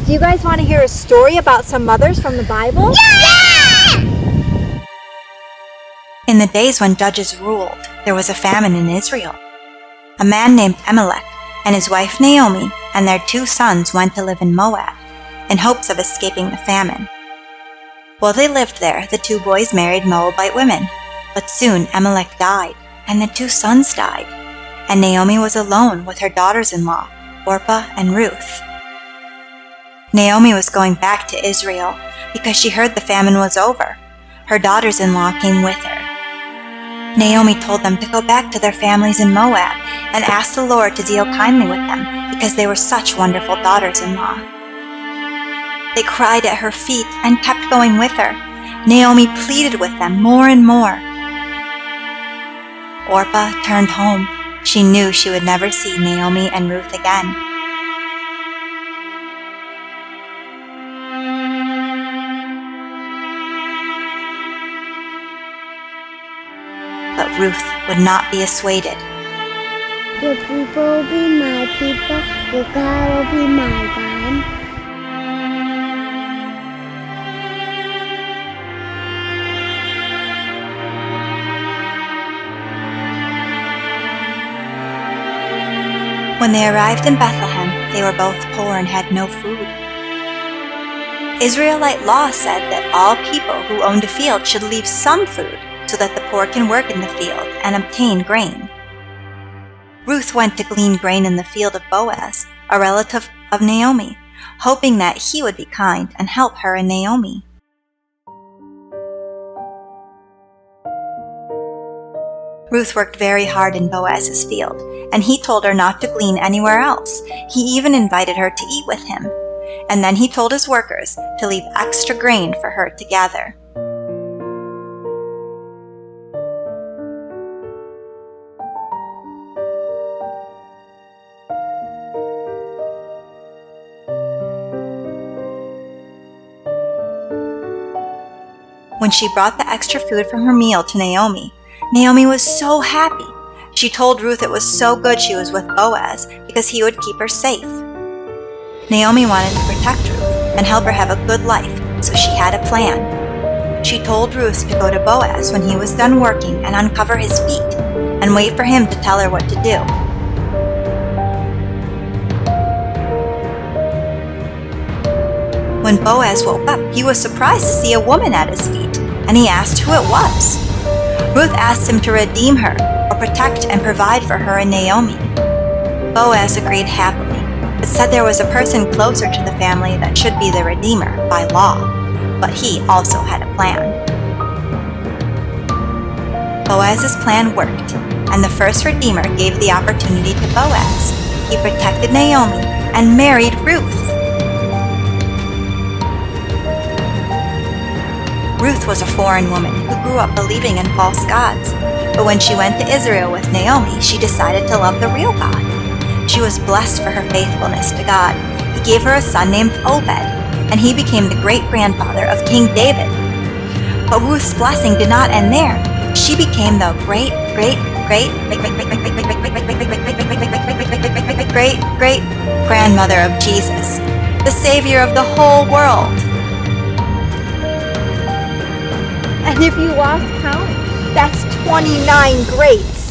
Do you guys want to hear a story about some mothers from the Bible? Yeah! In the days when judges ruled, there was a famine in Israel. A man named Amalek and his wife Naomi and their 2 sons went to live in Moab, in hopes of escaping the famine. While they lived there, the 2 boys married Moabite women, but soon Amalek died, and the 2 sons died, and Naomi was alone with her daughters-in-law, Orpah and Ruth. Naomi was going back to Israel because she heard the famine was over. Her daughters-in-law came with her. Naomi told them to go back to their families in Moab and ask the Lord to deal kindly with them because they were such wonderful daughters-in-law. They cried at her feet and kept going with her. Naomi pleaded with them more and more. Orpah turned home. She knew she would never see Naomi and Ruth again. But Ruth would not be dissuaded. Your people will be my people, your God will be my God. When they arrived in Bethlehem, they were both poor and had no food. Israelite law said that all people who owned a field should leave some food so that the poor can work in the field and obtain grain. Ruth went to glean grain in the field of Boaz, a relative of Naomi, hoping that he would be kind and help her and Naomi. Ruth worked very hard in Boaz's field, and he told her not to glean anywhere else. He even invited her to eat with him, and then he told his workers to leave extra grain for her to gather. When she brought the extra food from her meal to Naomi, Naomi was so happy. She told Ruth it was so good she was with Boaz because he would keep her safe. Naomi wanted to protect Ruth and help her have a good life, so she had a plan. She told Ruth to go to Boaz when he was done working and uncover his feet and wait for him to tell her what to do. When Boaz woke up, he was surprised to see a woman at his feet, and he asked who it was. Ruth asked him to redeem her, or protect and provide for her and Naomi. Boaz agreed happily, but said there was a person closer to the family that should be the redeemer by law, but he also had a plan. Boaz's plan worked, and the first redeemer gave the opportunity to Boaz. He protected Naomi and married Ruth. Ruth was a foreign woman who grew up believing in false gods, but when she went to Israel with Naomi, she decided to love the real God. She was blessed for her faithfulness to God. He gave her a son named Obed, and he became the great-grandfather of King David. But Ruth's blessing did not end there. She became the great-grandmother of Jesus, the Savior of the whole world. And if you lost count, that's 29 greats.